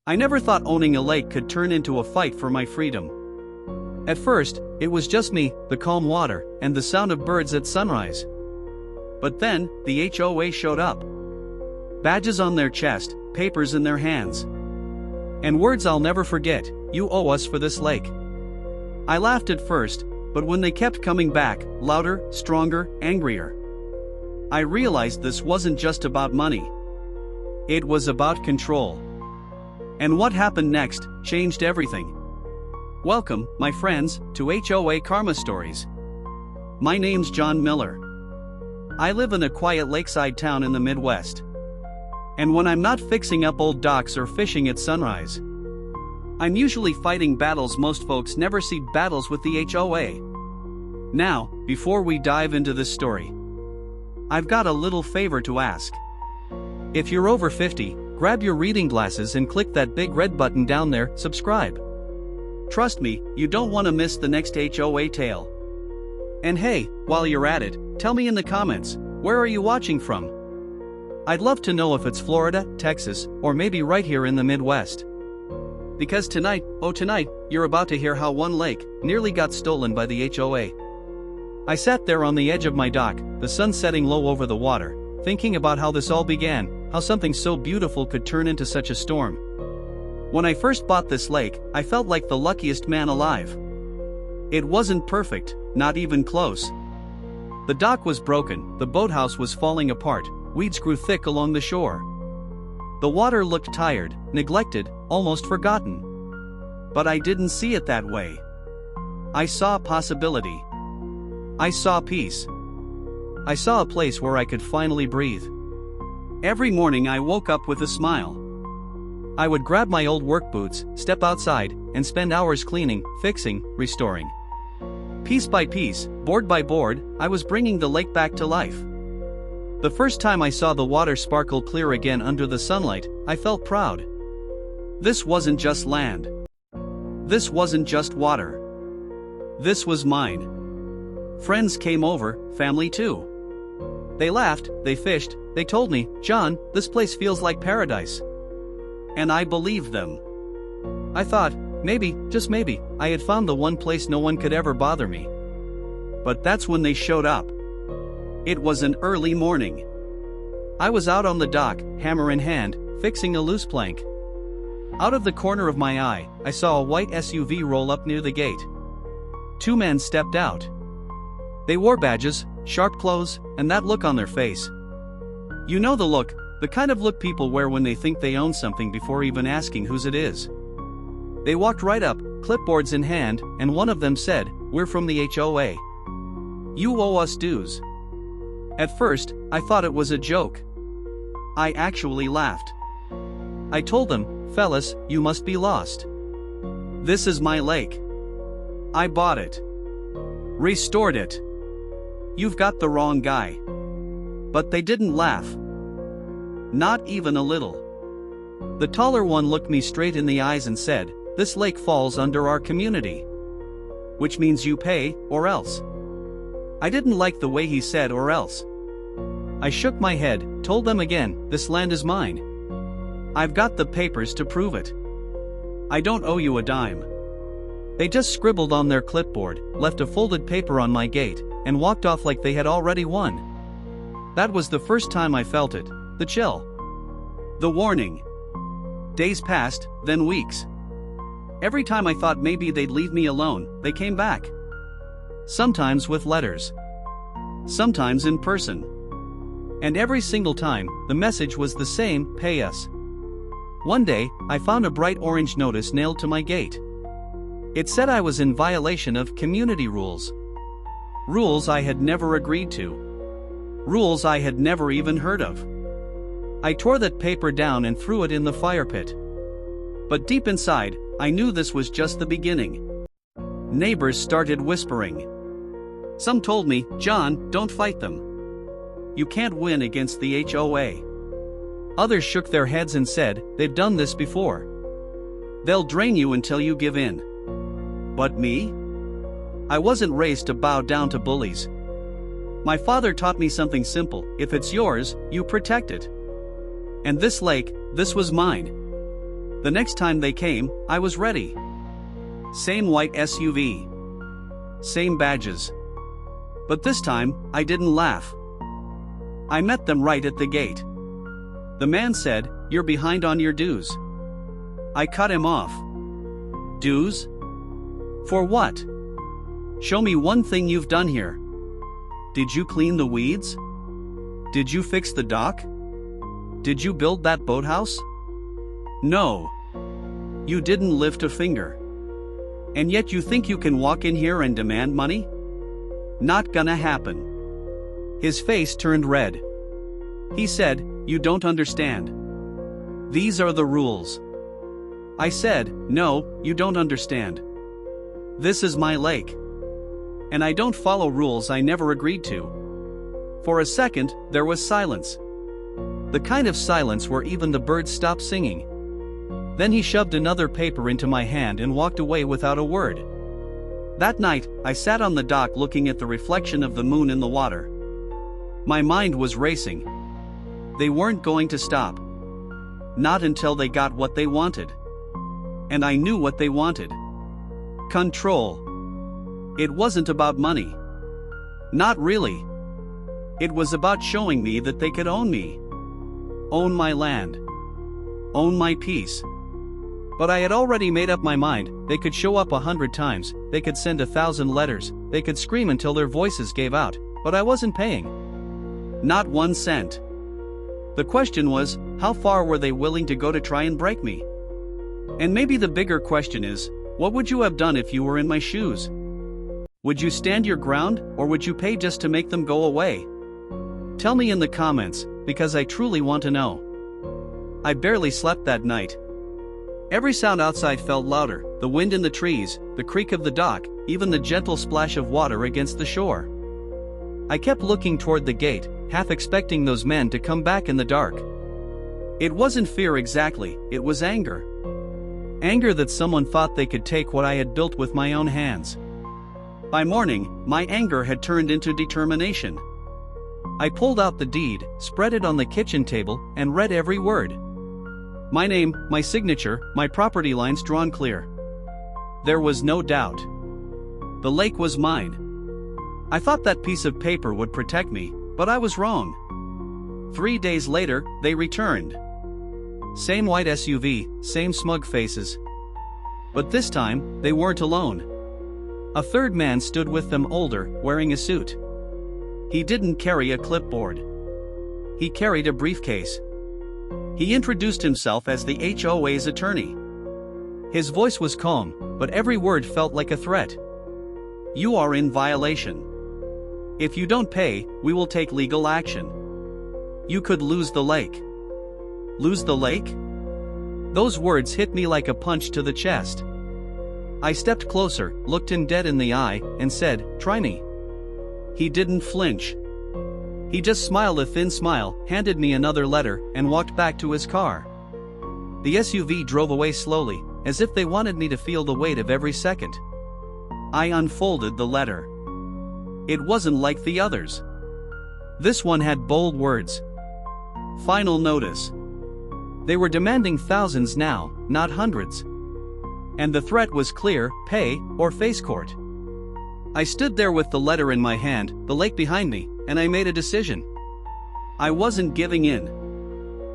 I never thought owning a lake could turn into a fight for my freedom. At first, it was just me, the calm water, and the sound of birds at sunrise. But then, the HOA showed up. Badges on their chest, papers in their hands. And words I'll never forget: "You owe us for this lake." I laughed at first, but when they kept coming back, louder, stronger, angrier, I realized this wasn't just about money. It was about control. And what happened next changed everything. Welcome, my friends, to HOA Karma Stories. My name's John Miller. I live in a quiet lakeside town in the Midwest. And when I'm not fixing up old docks or fishing at sunrise, I'm usually fighting battles most folks never see: battles with the HOA. Now, before we dive into this story, I've got a little favor to ask. If you're over 50, grab your reading glasses and click that big red button down there, subscribe. Trust me, you don't want to miss the next HOA tale. And hey, while you're at it, tell me in the comments, where are you watching from? I'd love to know if it's Florida, Texas, or maybe right here in the Midwest. Because tonight, you're about to hear how one lake nearly got stolen by the HOA. I sat there on the edge of my dock, the sun setting low over the water, thinking about how this all began, how something so beautiful could turn into such a storm. When I first bought this lake, I felt like the luckiest man alive. It wasn't perfect, not even close. The dock was broken, the boathouse was falling apart, weeds grew thick along the shore. The water looked tired, neglected, almost forgotten. But I didn't see it that way. I saw possibility. I saw peace. I saw a place where I could finally breathe. Every morning I woke up with a smile. I would grab my old work boots, step outside, and spend hours cleaning, fixing, restoring. Piece by piece, board by board, I was bringing the lake back to life. The first time I saw the water sparkle clear again under the sunlight, I felt proud. This wasn't just land. This wasn't just water. This was mine. Friends came over, family too. They laughed, they fished, they told me, "John, this place feels like paradise." And I believed them. I thought, maybe, just maybe, I had found the one place no one could ever bother me. But that's when they showed up. It was an early morning. I was out on the dock, hammer in hand, fixing a loose plank. Out of the corner of my eye, I saw a white SUV roll up near the gate. Two men stepped out. They wore badges, sharp clothes, and that look on their face. You know the look, the kind of look people wear when they think they own something before even asking whose it is. They walked right up, clipboards in hand, and one of them said, "We're from the HOA. You owe us dues." At first, I thought it was a joke. I actually laughed. I told them, "Fellas, you must be lost. This is my lake. I bought it. Restored it. You've got the wrong guy." But they didn't laugh. Not even a little. The taller one looked me straight in the eyes and said, "This lake falls under our community. Which means you pay, or else." I didn't like the way he said "or else." I shook my head, told them again, "This land is mine. I've got the papers to prove it. I don't owe you a dime." They just scribbled on their clipboard, left a folded paper on my gate, and walked off like they had already won. That was the first time I felt it, the chill. The warning. Days passed, then weeks. Every time I thought maybe they'd leave me alone, they came back. Sometimes with letters. Sometimes in person. And every single time, the message was the same: pay us. One day, I found a bright orange notice nailed to my gate. It said I was in violation of community rules. Rules I had never agreed to. Rules I had never even heard of. I tore that paper down and threw it in the fire pit. But deep inside, I knew this was just the beginning. Neighbors started whispering. Some told me, "John, don't fight them. You can't win against the HOA." Others shook their heads and said, "They've done this before. They'll drain you until you give in." But me? I wasn't raised to bow down to bullies. My father taught me something simple: if it's yours, you protect it. And this lake, this was mine. The next time they came, I was ready. Same white SUV. Same badges. But this time, I didn't laugh. I met them right at the gate. The man said, "You're behind on your dues." I cut him off. Dues? For what? Show me one thing you've done here. Did you clean the weeds? Did you fix the dock? Did you build that boathouse? No. You didn't lift a finger. And yet you think you can walk in here and demand money? Not gonna happen. His face turned red. He said, "You don't understand. These are the rules." I said, "No, you don't understand. This is my lake. And I don't follow rules I never agreed to." For a second, there was silence. The kind of silence where even the birds stopped singing. Then he shoved another paper into my hand and walked away without a word. That night, I sat on the dock looking at the reflection of the moon in the water. My mind was racing. They weren't going to stop. Not until they got what they wanted. And I knew what they wanted. Control. It wasn't about money. Not really. It was about showing me that they could own me. Own my land. Own my peace. But I had already made up my mind. They could show up 100 times, they could send 1,000 letters, they could scream until their voices gave out, but I wasn't paying. Not 1 cent. The question was, how far were they willing to go to try and break me? And maybe the bigger question is, what would you have done if you were in my shoes? Would you stand your ground, or would you pay just to make them go away? Tell me in the comments, because I truly want to know. I barely slept that night. Every sound outside felt louder, the wind in the trees, the creak of the dock, even the gentle splash of water against the shore. I kept looking toward the gate, half expecting those men to come back in the dark. It wasn't fear exactly, it was anger. Anger that someone thought they could take what I had built with my own hands. By morning, my anger had turned into determination. I pulled out the deed, spread it on the kitchen table, and read every word. My name, my signature, my property lines drawn clear. There was no doubt. The lake was mine. I thought that piece of paper would protect me, but I was wrong. 3 days later, they returned. Same white SUV, same smug faces. But this time, they weren't alone. A third man stood with them, older, wearing a suit. He didn't carry a clipboard. He carried a briefcase. He introduced himself as the HOA's attorney. His voice was calm, but every word felt like a threat. "You are in violation. If you don't pay, we will take legal action. You could lose the lake." Lose the lake? Those words hit me like a punch to the chest. I stepped closer, looked him dead in the eye, and said, "Try me." He didn't flinch. He just smiled a thin smile, handed me another letter, and walked back to his car. The SUV drove away slowly, as if they wanted me to feel the weight of every second. I unfolded the letter. It wasn't like the others. This one had bold words. Final notice. They were demanding thousands now, not hundreds. And the threat was clear: pay or face court. I stood there with the letter in my hand, the lake behind me, and I made a decision. I wasn't giving in.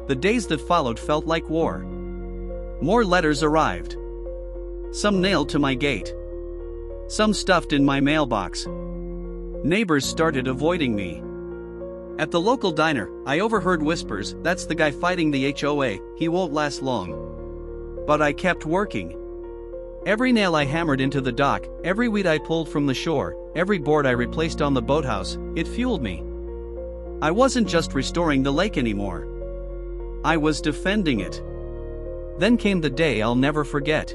The days that followed felt like war. More letters arrived. Some nailed to my gate. Some stuffed in my mailbox. Neighbors started avoiding me. At the local diner, I overheard whispers, "That's the guy fighting the HOA, he won't last long." But I kept working. Every nail I hammered into the dock, every weed I pulled from the shore, every board I replaced on the boathouse, it fueled me. I wasn't just restoring the lake anymore. I was defending it. Then came the day I'll never forget.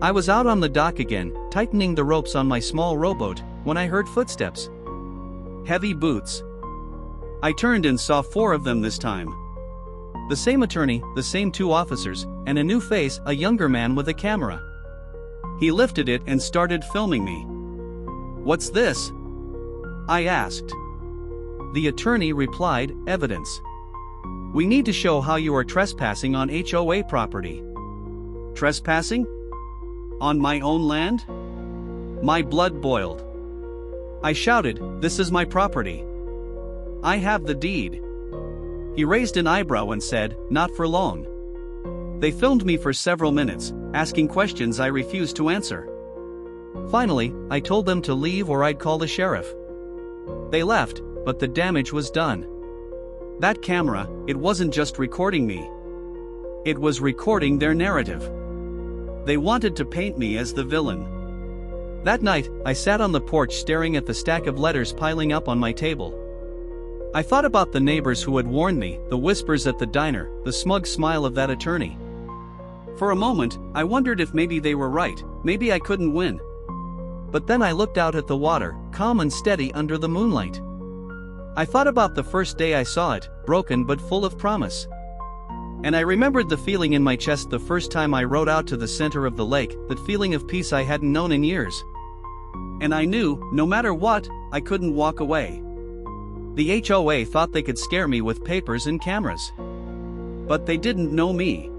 I was out on the dock again, tightening the ropes on my small rowboat, when I heard footsteps. Heavy boots. I turned and saw 4 of them this time. The same attorney, the same 2 officers, and a new face, a younger man with a camera. He lifted it and started filming me. "What's this?" I asked. The attorney replied, "Evidence. We need to show how you are trespassing on HOA property." Trespassing? On my own land? My blood boiled. I shouted, "This is my property. I have the deed." He raised an eyebrow and said, "Not for long." They filmed me for several minutes, asking questions I refused to answer. Finally, I told them to leave or I'd call the sheriff. They left, but the damage was done. That camera, it wasn't just recording me. It was recording their narrative. They wanted to paint me as the villain. That night, I sat on the porch staring at the stack of letters piling up on my table. I thought about the neighbors who had warned me, the whispers at the diner, the smug smile of that attorney. For a moment, I wondered if maybe they were right, maybe I couldn't win. But then I looked out at the water, calm and steady under the moonlight. I thought about the first day I saw it, broken but full of promise. And I remembered the feeling in my chest the first time I rowed out to the center of the lake, that feeling of peace I hadn't known in years. And I knew, no matter what, I couldn't walk away. The HOA thought they could scare me with papers and cameras. But they didn't know me.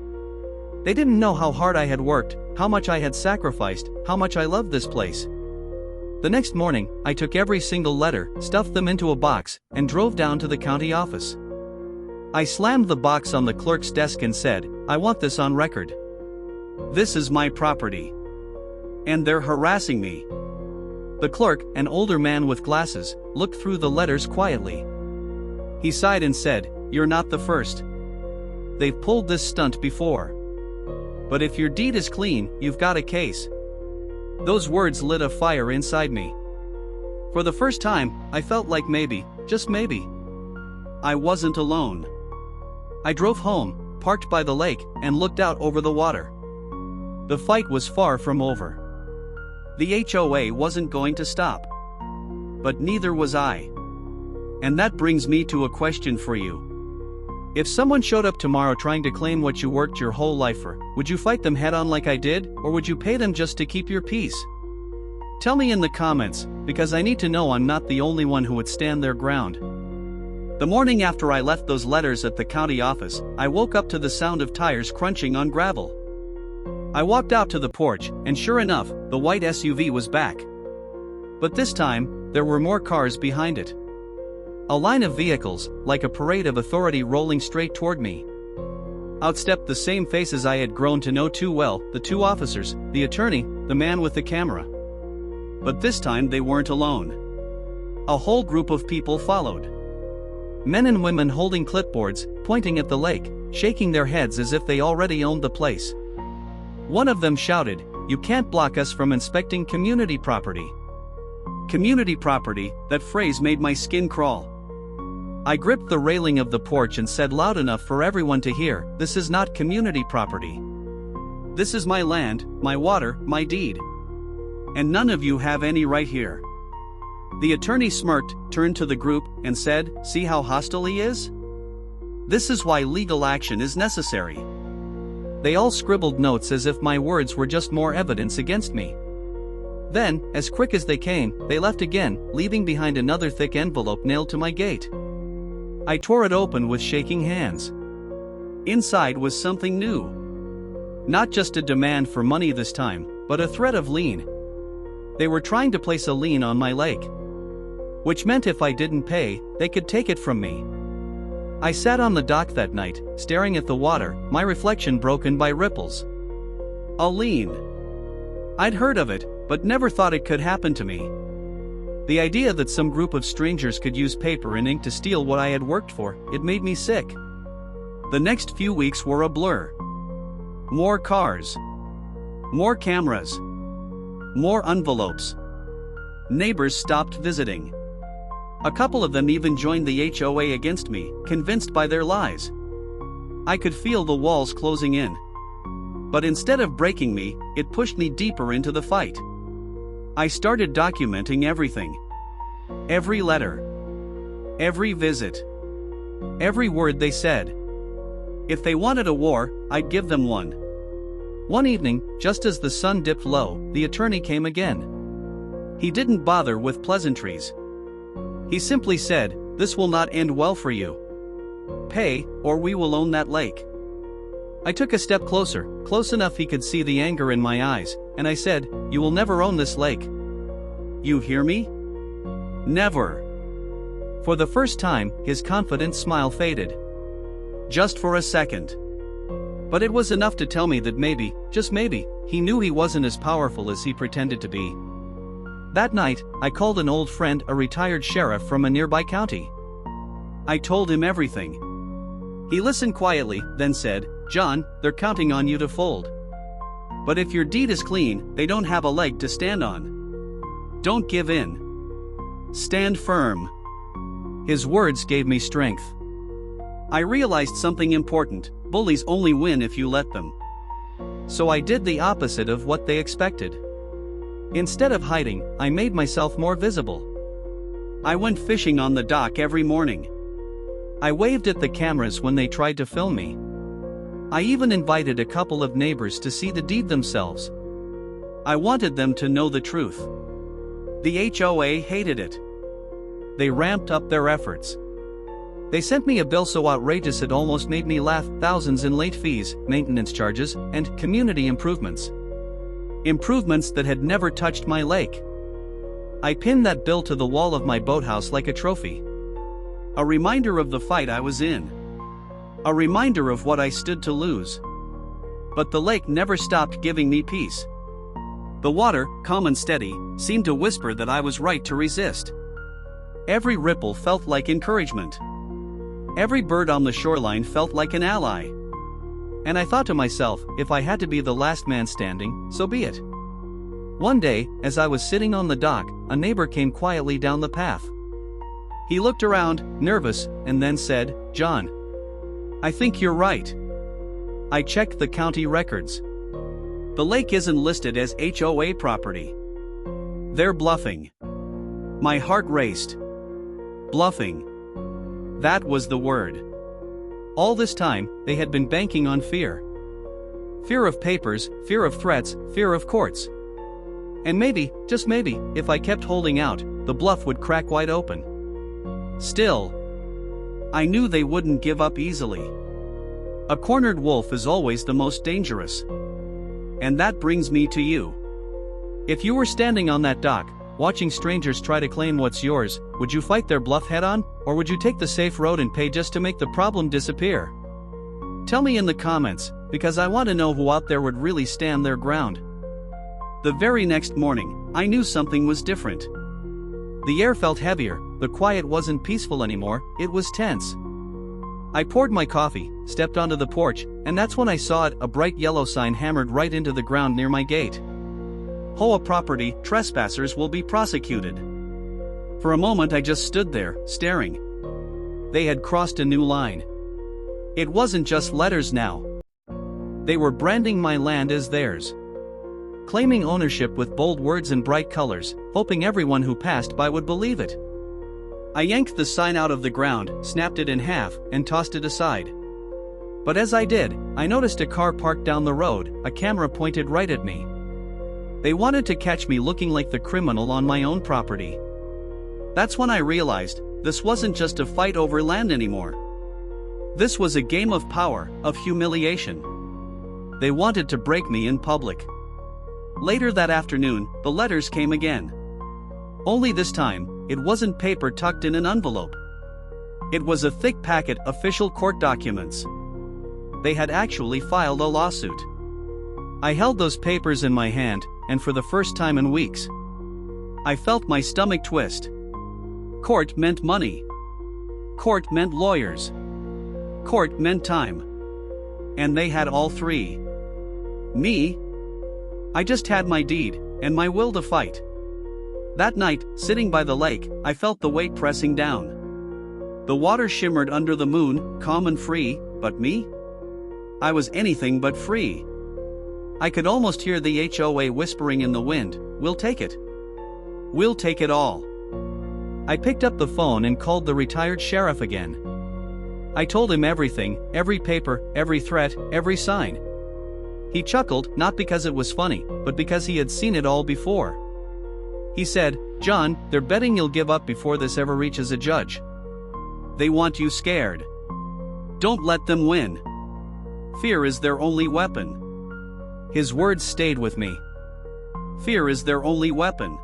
They didn't know how hard I had worked, how much I had sacrificed, how much I loved this place. The next morning, I took every single letter, stuffed them into a box, and drove down to the county office. I slammed the box on the clerk's desk and said, "I want this on record. This is my property. And they're harassing me." The clerk, an older man with glasses, looked through the letters quietly. He sighed and said, "You're not the first. They've pulled this stunt before. But if your deed is clean, you've got a case." Those words lit a fire inside me. For the first time, I felt like maybe, just maybe, I wasn't alone. I drove home, parked by the lake, and looked out over the water. The fight was far from over. The HOA wasn't going to stop. But neither was I. And that brings me to a question for you. If someone showed up tomorrow trying to claim what you worked your whole life for, would you fight them head on like I did, or would you pay them just to keep your peace? Tell me in the comments, because I need to know I'm not the only one who would stand their ground. The morning after I left those letters at the county office, I woke up to the sound of tires crunching on gravel. I walked out to the porch, and sure enough, the white SUV was back. But this time, there were more cars behind it. A line of vehicles, like a parade of authority rolling straight toward me. Out stepped the same faces I had grown to know too well, the two officers, the attorney, the man with the camera. But this time they weren't alone. A whole group of people followed. Men and women holding clipboards, pointing at the lake, shaking their heads as if they already owned the place. One of them shouted, "You can't block us from inspecting community property." Community property, that phrase made my skin crawl. I gripped the railing of the porch and said loud enough for everyone to hear, "This is not community property. This is my land, my water, my deed. And none of you have any right here." The attorney smirked, turned to the group, and said, "See how hostile he is? This is why legal action is necessary." They all scribbled notes as if my words were just more evidence against me. Then, as quick as they came, they left again, leaving behind another thick envelope nailed to my gate. I tore it open with shaking hands. Inside was something new. Not just a demand for money this time, but a threat of lien. They were trying to place a lien on my lake. Which meant if I didn't pay, they could take it from me. I sat on the dock that night, staring at the water, my reflection broken by ripples. A lien. I'd heard of it, but never thought it could happen to me. The idea that some group of strangers could use paper and ink to steal what I had worked for, it made me sick. The next few weeks were a blur. More cars. More cameras. More envelopes. Neighbors stopped visiting. A couple of them even joined the HOA against me, convinced by their lies. I could feel the walls closing in. But instead of breaking me, it pushed me deeper into the fight. I started documenting everything. Every letter. Every visit. Every word they said. If they wanted a war, I'd give them one. One evening, just as the sun dipped low, the attorney came again. He didn't bother with pleasantries. He simply said, "This will not end well for you. Pay, or we will own that lake." I took a step closer, close enough he could see the anger in my eyes, and I said, "You will never own this lake. You hear me? Never." For the first time, his confident smile faded. Just for a second. But it was enough to tell me that maybe, just maybe, he knew he wasn't as powerful as he pretended to be. That night, I called an old friend, a retired sheriff from a nearby county. I told him everything. He listened quietly, then said, "John, they're counting on you to fold. But if your deed is clean, they don't have a leg to stand on. Don't give in. Stand firm." His words gave me strength. I realized something important: bullies only win if you let them. So I did the opposite of what they expected. Instead of hiding, I made myself more visible. I went fishing on the dock every morning. I waved at the cameras when they tried to film me. I even invited a couple of neighbors to see the deed themselves. I wanted them to know the truth. The HOA hated it. They ramped up their efforts. They sent me a bill so outrageous it almost made me laugh: thousands in late fees, maintenance charges, and community improvements. Improvements that had never touched my lake. I pinned that bill to the wall of my boathouse like a trophy. A reminder of the fight I was in. A reminder of what I stood to lose. But the lake never stopped giving me peace. The water, calm and steady, seemed to whisper that I was right to resist. Every ripple felt like encouragement. Every bird on the shoreline felt like an ally. And I thought to myself, if I had to be the last man standing, so be it. One day, as I was sitting on the dock, a neighbor came quietly down the path. He looked around, nervous, and then said, "John, I think you're right." I checked the county records. The lake isn't listed as HOA property. They're bluffing. My heart raced. Bluffing. That was the word. All this time, they had been banking on fear. Fear of papers, fear of threats, fear of courts. And maybe, just maybe, if I kept holding out, the bluff would crack wide open. Still, I knew they wouldn't give up easily. A cornered wolf is always the most dangerous. And that brings me to you. If you were standing on that dock, watching strangers try to claim what's yours, would you fight their bluff head-on, or would you take the safe road and pay just to make the problem disappear? Tell me in the comments, because I want to know who out there would really stand their ground. The very next morning, I knew something was different. The air felt heavier, the quiet wasn't peaceful anymore, it was tense. I poured my coffee, stepped onto the porch, and that's when I saw it, a bright yellow sign hammered right into the ground near my gate. HOA property, trespassers will be prosecuted. For a moment I just stood there, staring. They had crossed a new line. It wasn't just letters now. They were branding my land as theirs. Claiming ownership with bold words and bright colors, hoping everyone who passed by would believe it. I yanked the sign out of the ground, snapped it in half, and tossed it aside. But as I did, I noticed a car parked down the road, a camera pointed right at me. They wanted to catch me looking like the criminal on my own property. That's when I realized, this wasn't just a fight over land anymore. This was a game of power, of humiliation. They wanted to break me in public. Later that afternoon, the letters came again. Only this time, it wasn't paper tucked in an envelope. It was a thick packet of official court documents. They had actually filed a lawsuit. I held those papers in my hand, and for the first time in weeks, I felt my stomach twist. Court meant money. Court meant lawyers. Court meant time. And they had all three. Me? I just had my deed, and my will to fight. That night, sitting by the lake, I felt the weight pressing down. The water shimmered under the moon, calm and free, but me? I was anything but free. I could almost hear the HOA whispering in the wind, "We'll take it. We'll take it all." I picked up the phone and called the retired sheriff again. I told him everything, every paper, every threat, every sign. He chuckled, not because it was funny, but because he had seen it all before. He said, "John, they're betting you'll give up before this ever reaches a judge. They want you scared. Don't let them win. Fear is their only weapon. His words stayed with me. Fear is their only weapon.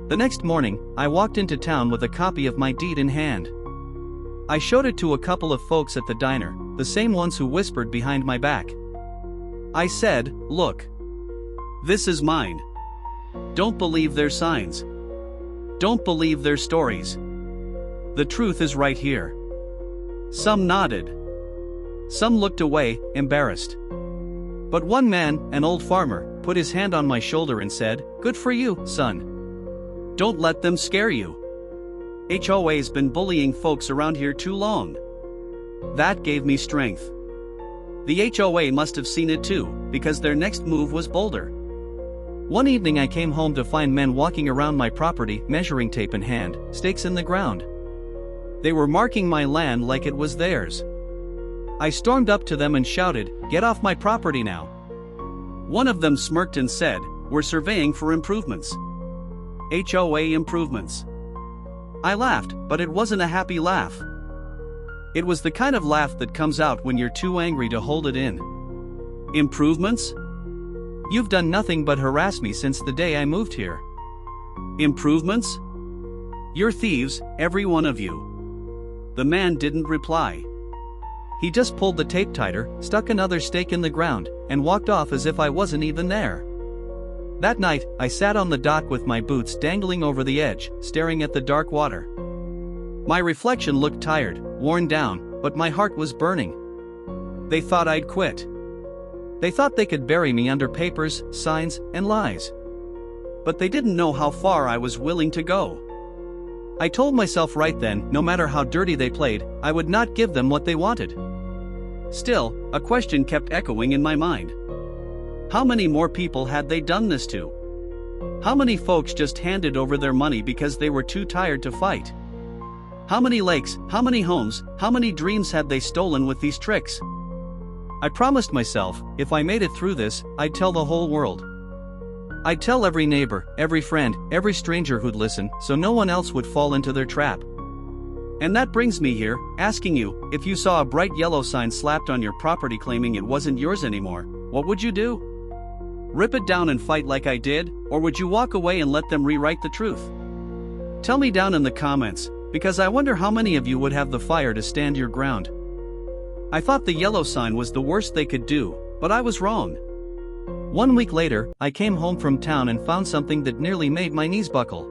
The next morning, I walked into town with a copy of my deed in hand. I showed it to a couple of folks at the diner, the same ones who whispered behind my back. I said, "Look. This is mine. Don't believe their signs. Don't believe their stories. The truth is right here." Some nodded. Some looked away, embarrassed. But one man, an old farmer, put his hand on my shoulder and said, "Good for you, son. Don't let them scare you. HOA's been bullying folks around here too long." That gave me strength. The HOA must have seen it too, because their next move was bolder. One evening I came home to find men walking around my property, measuring tape in hand, stakes in the ground. They were marking my land like it was theirs. I stormed up to them and shouted, "Get off my property now." One of them smirked and said, "We're surveying for improvements. HOA improvements." I laughed, but it wasn't a happy laugh. It was the kind of laugh that comes out when you're too angry to hold it in. Improvements? You've done nothing but harass me since the day I moved here. Improvements? You're thieves, every one of you. The man didn't reply. He just pulled the tape tighter, stuck another stake in the ground, and walked off as if I wasn't even there. That night, I sat on the dock with my boots dangling over the edge, staring at the dark water. My reflection looked tired, worn down, but my heart was burning. They thought I'd quit. They thought they could bury me under papers, signs, and lies. But they didn't know how far I was willing to go. I told myself right then, no matter how dirty they played, I would not give them what they wanted. Still, a question kept echoing in my mind. How many more people had they done this to? How many folks just handed over their money because they were too tired to fight? How many lakes, how many homes, how many dreams had they stolen with these tricks? I promised myself, if I made it through this, I'd tell the whole world. I'd tell every neighbor, every friend, every stranger who'd listen, so no one else would fall into their trap. And that brings me here, asking you, if you saw a bright yellow sign slapped on your property claiming it wasn't yours anymore, what would you do? Rip it down and fight like I did, or would you walk away and let them rewrite the truth? Tell me down in the comments, because I wonder how many of you would have the fire to stand your ground. I thought the yellow sign was the worst they could do, but I was wrong. 1 week later, I came home from town and found something that nearly made my knees buckle.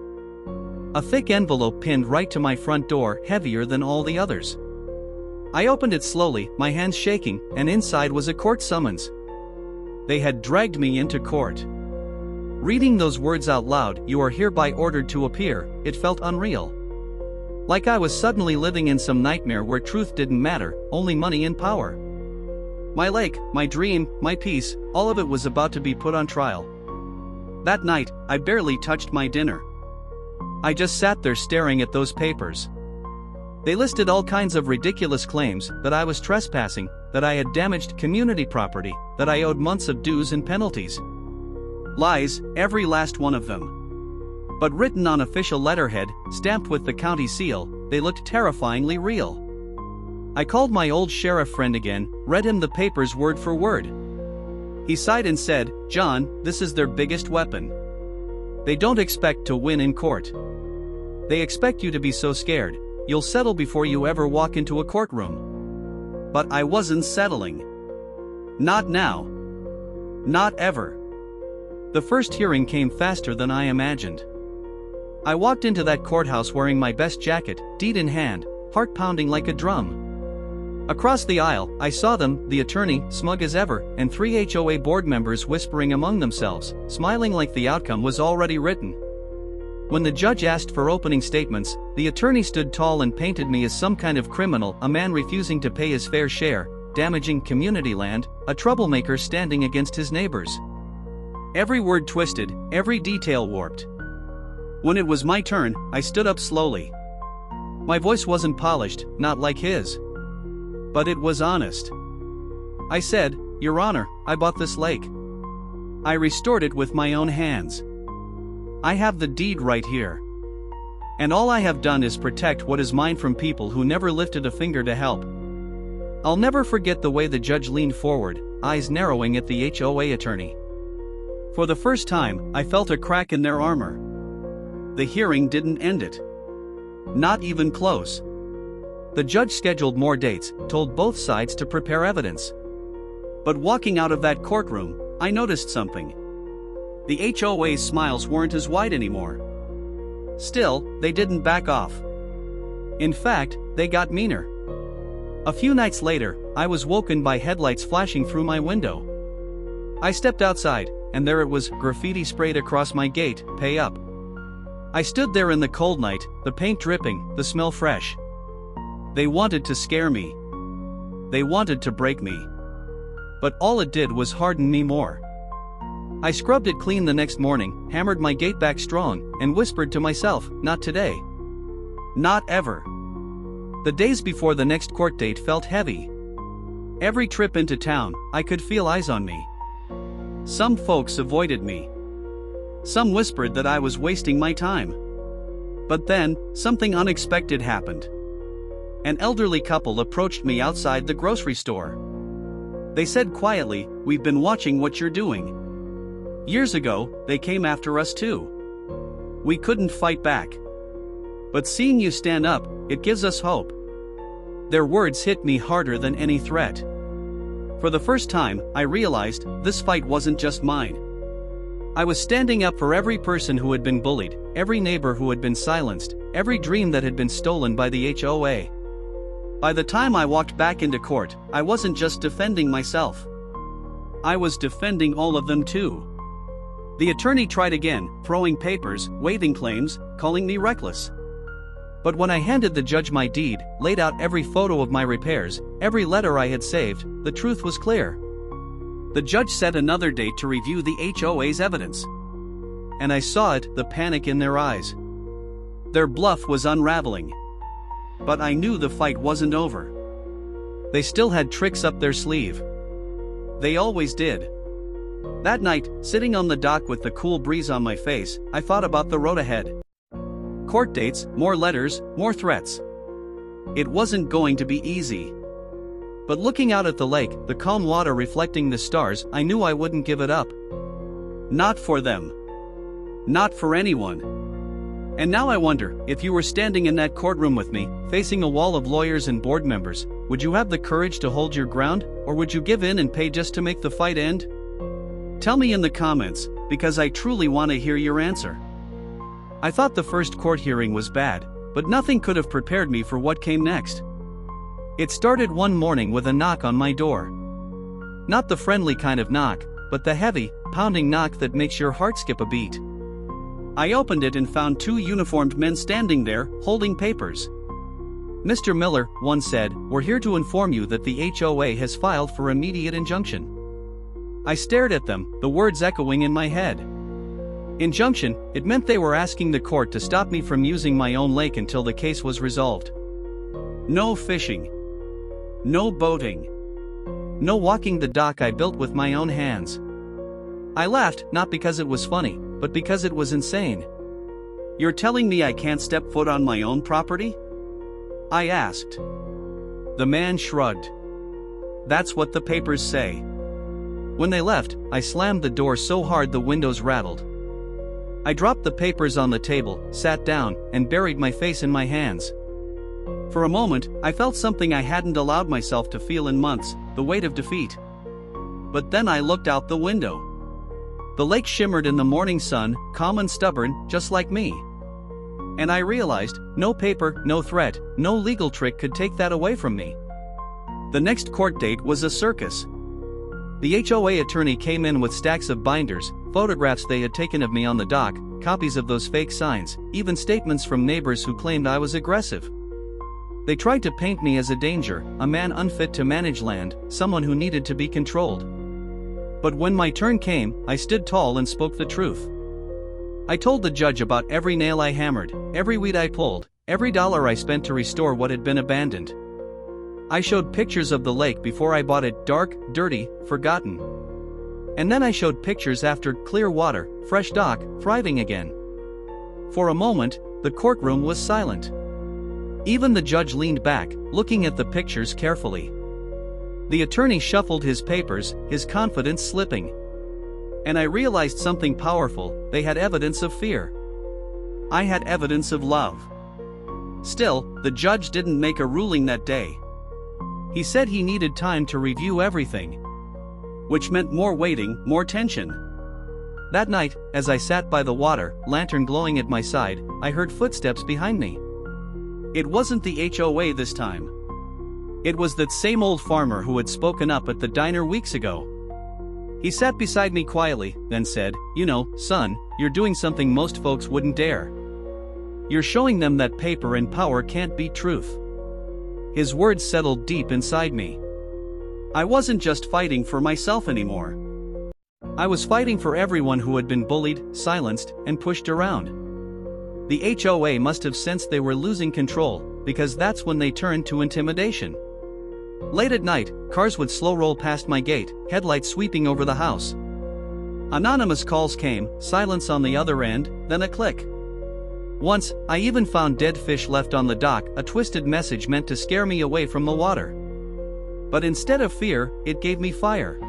A thick envelope pinned right to my front door, heavier than all the others. I opened it slowly, my hands shaking, and inside was a court summons. They had dragged me into court. Reading those words out loud, "You are hereby ordered to appear," it felt unreal. Like I was suddenly living in some nightmare where truth didn't matter, only money and power. My lake, my dream, my peace, all of it was about to be put on trial. That night, I barely touched my dinner. I just sat there staring at those papers. They listed all kinds of ridiculous claims, that I was trespassing, that I had damaged community property, that I owed months of dues and penalties. Lies, every last one of them. But written on official letterhead, stamped with the county seal, they looked terrifyingly real. I called my old sheriff friend again, read him the papers word for word. He sighed and said, "John, this is their biggest weapon. They don't expect to win in court. They expect you to be so scared, you'll settle before you ever walk into a courtroom." But I wasn't settling. Not now. Not ever. The first hearing came faster than I imagined. I walked into that courthouse wearing my best jacket, deed in hand, heart pounding like a drum. Across the aisle, I saw them, the attorney, smug as ever, and 3 HOA board members whispering among themselves, smiling like the outcome was already written. When the judge asked for opening statements, the attorney stood tall and painted me as some kind of criminal, a man refusing to pay his fair share, damaging community land, a troublemaker standing against his neighbors. Every word twisted, every detail warped. When it was my turn, I stood up slowly. My voice wasn't polished, not like his. But it was honest. I said, "Your Honor, I bought this lake. I restored it with my own hands. I have the deed right here. And all I have done is protect what is mine from people who never lifted a finger to help. I'll never forget the way the judge leaned forward, eyes narrowing at the HOA attorney. For the first time, I felt a crack in their armor. The hearing didn't end it. Not even close. The judge scheduled more dates, told both sides to prepare evidence. But walking out of that courtroom, I noticed something. The HOA's smiles weren't as wide anymore. Still, they didn't back off. In fact, they got meaner. A few nights later, I was woken by headlights flashing through my window. I stepped outside, and there it was, graffiti sprayed across my gate, "Pay up." I stood there in the cold night, the paint dripping, the smell fresh. They wanted to scare me. They wanted to break me. But all it did was harden me more. I scrubbed it clean the next morning, hammered my gate back strong, and whispered to myself, "Not today. Not ever." The days before the next court date felt heavy. Every trip into town, I could feel eyes on me. Some folks avoided me. Some whispered that I was wasting my time. But then, something unexpected happened. An elderly couple approached me outside the grocery store. They said quietly, "We've been watching what you're doing. Years ago, they came after us too. We couldn't fight back. But seeing you stand up, it gives us hope." Their words hit me harder than any threat. For the first time, I realized this fight wasn't just mine. I was standing up for every person who had been bullied, every neighbor who had been silenced, every dream that had been stolen by the HOA. By the time I walked back into court, I wasn't just defending myself. I was defending all of them too. The attorney tried again, throwing papers, waiving claims, calling me reckless. But when I handed the judge my deed, laid out every photo of my repairs, every letter I had saved, the truth was clear. The judge set another date to review the HOA's evidence. And I saw it, the panic in their eyes. Their bluff was unraveling. But I knew the fight wasn't over. They still had tricks up their sleeve. They always did. That night, sitting on the dock with the cool breeze on my face, I thought about the road ahead. Court dates, more letters, more threats. It wasn't going to be easy. But looking out at the lake, the calm water reflecting the stars, I knew I wouldn't give it up. Not for them. Not for anyone. And now I wonder, if you were standing in that courtroom with me, facing a wall of lawyers and board members, would you have the courage to hold your ground, or would you give in and pay just to make the fight end? Tell me in the comments, because I truly want to hear your answer. I thought the first court hearing was bad, but nothing could have prepared me for what came next. It started one morning with a knock on my door. Not the friendly kind of knock, but the heavy, pounding knock that makes your heart skip a beat. I opened it and found two uniformed men standing there, holding papers. "Mr. Miller," one said, "we're here to inform you that the HOA has filed for immediate injunction." I stared at them, the words echoing in my head. Injunction, it meant they were asking the court to stop me from using my own lake until the case was resolved. No fishing. No boating. No walking the dock I built with my own hands. I laughed, not because it was funny, but because it was insane. "You're telling me I can't step foot on my own property?" I asked. The man shrugged. "That's what the papers say." When they left, I slammed the door so hard the windows rattled. I dropped the papers on the table, sat down, and buried my face in my hands. For a moment, I felt something I hadn't allowed myself to feel in months, the weight of defeat. But then I looked out the window. The lake shimmered in the morning sun, calm and stubborn, just like me. And I realized, no paper, no threat, no legal trick could take that away from me. The next court date was a circus. The HOA attorney came in with stacks of binders, photographs they had taken of me on the dock, copies of those fake signs, even statements from neighbors who claimed I was aggressive. They tried to paint me as a danger, a man unfit to manage land, someone who needed to be controlled. But when my turn came, I stood tall and spoke the truth. I told the judge about every nail I hammered, every weed I pulled, every dollar I spent to restore what had been abandoned. I showed pictures of the lake before I bought it, dark, dirty, forgotten. And then I showed pictures after, clear water, fresh dock, thriving again. For a moment, the courtroom was silent. Even the judge leaned back, looking at the pictures carefully. The attorney shuffled his papers, his confidence slipping. And I realized something powerful: they had evidence of fear. I had evidence of love. Still, the judge didn't make a ruling that day. He said he needed time to review everything. Which meant more waiting, more tension. That night, as I sat by the water, lantern glowing at my side, I heard footsteps behind me. It wasn't the HOA this time. It was that same old farmer who had spoken up at the diner weeks ago. He sat beside me quietly, then said, "You know, son, you're doing something most folks wouldn't dare. You're showing them that paper and power can't beat truth." His words settled deep inside me. I wasn't just fighting for myself anymore. I was fighting for everyone who had been bullied, silenced, and pushed around. The HOA must have sensed they were losing control, because that's when they turned to intimidation. Late at night, cars would slow roll past my gate, headlights sweeping over the house. Anonymous calls came, silence on the other end, then a click. Once, I even found dead fish left on the dock, a twisted message meant to scare me away from the water. But instead of fear, it gave me fire.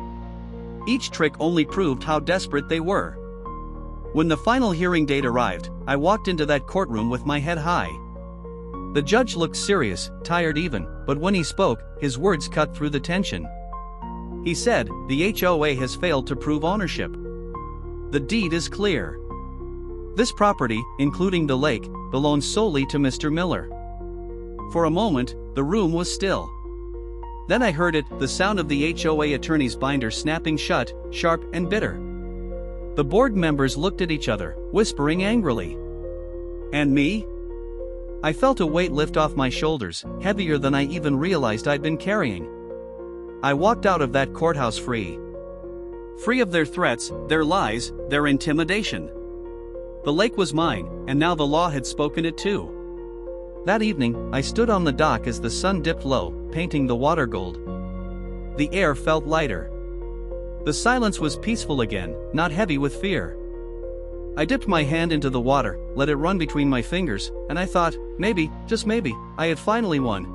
Each trick only proved how desperate they were. When the final hearing date arrived, I walked into that courtroom with my head high. The judge looked serious, tired even, but when he spoke, his words cut through the tension. He said, "The HOA has failed to prove ownership. The deed is clear. This property, including the lake, belongs solely to Mr. Miller." For a moment, the room was still. Then I heard it, the sound of the HOA attorney's binder snapping shut, sharp and bitter. The board members looked at each other, whispering angrily. And me? I felt a weight lift off my shoulders, heavier than I even realized I'd been carrying. I walked out of that courthouse free. Free of their threats, their lies, their intimidation. The lake was mine, and now the law had spoken it too. That evening, I stood on the dock as the sun dipped low, painting the water gold. The air felt lighter. The silence was peaceful again, not heavy with fear. I dipped my hand into the water, let it run between my fingers, and I thought, maybe, just maybe, I had finally won.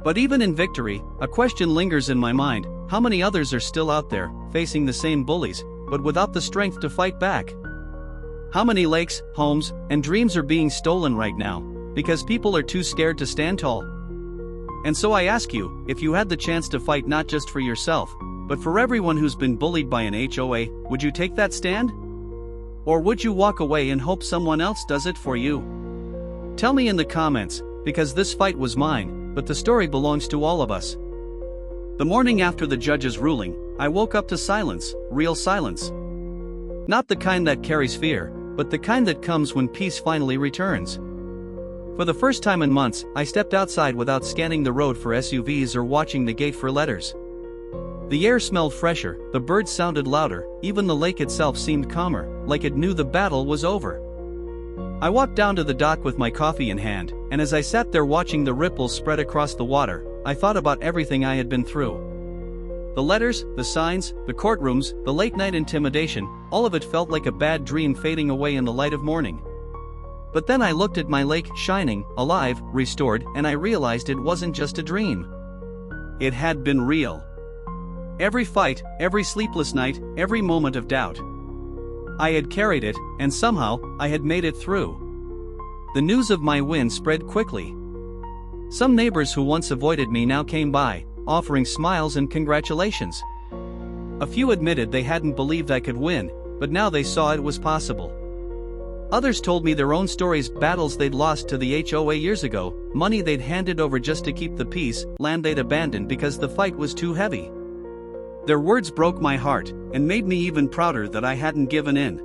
But even in victory, a question lingers in my mind: how many others are still out there, facing the same bullies, but without the strength to fight back? How many lakes, homes, and dreams are being stolen right now, because people are too scared to stand tall? And so I ask you, if you had the chance to fight not just for yourself, but for everyone who's been bullied by an HOA, would you take that stand? Or would you walk away and hope someone else does it for you? Tell me in the comments, because this fight was mine, but the story belongs to all of us. The morning after the judge's ruling, I woke up to silence, real silence. Not the kind that carries fear, but the kind that comes when peace finally returns. For the first time in months, I stepped outside without scanning the road for SUVs or watching the gate for letters. The air smelled fresher, the birds sounded louder, even the lake itself seemed calmer, like it knew the battle was over. I walked down to the dock with my coffee in hand, and as I sat there watching the ripples spread across the water, I thought about everything I had been through. The letters, the signs, the courtrooms, the late-night intimidation, all of it felt like a bad dream fading away in the light of morning. But then I looked at my lake, shining, alive, restored, and I realized it wasn't just a dream. It had been real. Every fight, every sleepless night, every moment of doubt. I had carried it, and somehow, I had made it through. The news of my win spread quickly. Some neighbors who once avoided me now came by, offering smiles and congratulations. A few admitted they hadn't believed I could win, but now they saw it was possible. Others told me their own stories, battles they'd lost to the HOA years ago, money they'd handed over just to keep the peace, land they'd abandoned because the fight was too heavy. Their words broke my heart, and made me even prouder that I hadn't given in.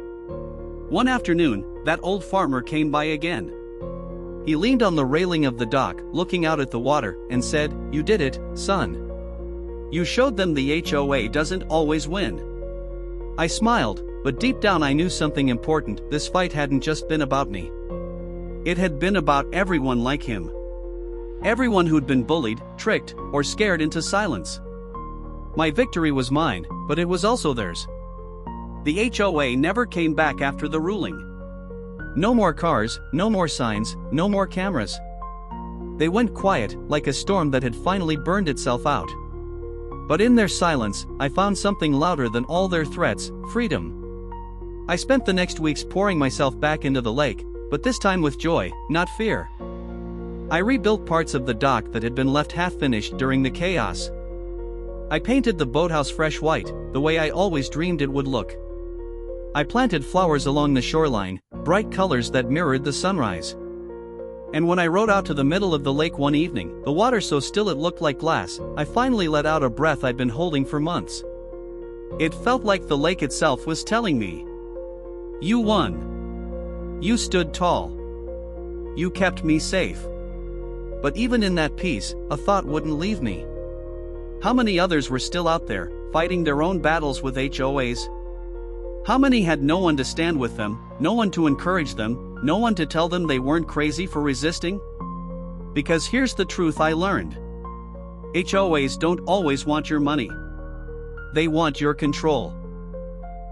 One afternoon, that old farmer came by again. He leaned on the railing of the dock, looking out at the water, and said, "You did it, son. You showed them the HOA doesn't always win." I smiled, but deep down I knew something important: this fight hadn't just been about me. It had been about everyone like him. Everyone who'd been bullied, tricked, or scared into silence. My victory was mine, but it was also theirs. The HOA never came back after the ruling. No more cars, no more signs, no more cameras. They went quiet, like a storm that had finally burned itself out. But in their silence, I found something louder than all their threats: freedom. I spent the next weeks pouring myself back into the lake, but this time with joy, not fear. I rebuilt parts of the dock that had been left half-finished during the chaos. I painted the boathouse fresh white, the way I always dreamed it would look. I planted flowers along the shoreline, bright colors that mirrored the sunrise. And when I rowed out to the middle of the lake one evening, the water so still it looked like glass, I finally let out a breath I'd been holding for months. It felt like the lake itself was telling me, "You won. You stood tall. You kept me safe." But even in that peace, a thought wouldn't leave me. How many others were still out there, fighting their own battles with HOAs? How many had no one to stand with them, no one to encourage them, no one to tell them they weren't crazy for resisting? Because here's the truth I learned. HOAs don't always want your money. They want your control.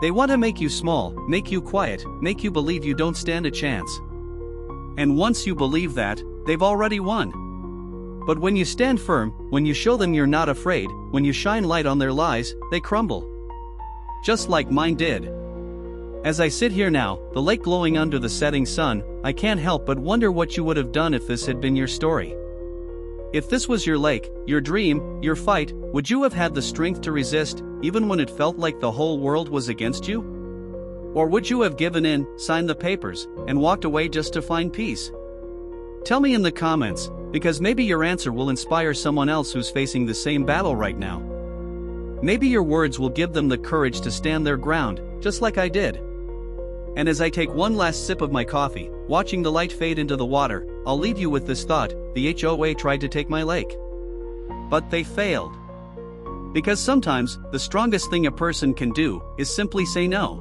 They want to make you small, make you quiet, make you believe you don't stand a chance. And once you believe that, they've already won. But when you stand firm, when you show them you're not afraid, when you shine light on their lies, they crumble. Just like mine did. As I sit here now, the lake glowing under the setting sun, I can't help but wonder what you would have done if this had been your story. If this was your lake, your dream, your fight, would you have had the strength to resist, even when it felt like the whole world was against you? Or would you have given in, signed the papers, and walked away just to find peace? Tell me in the comments, because maybe your answer will inspire someone else who's facing the same battle right now. Maybe your words will give them the courage to stand their ground, just like I did. And as I take one last sip of my coffee, watching the light fade into the water, I'll leave you with this thought: the HOA tried to take my lake. But they failed. Because sometimes, the strongest thing a person can do is simply say no.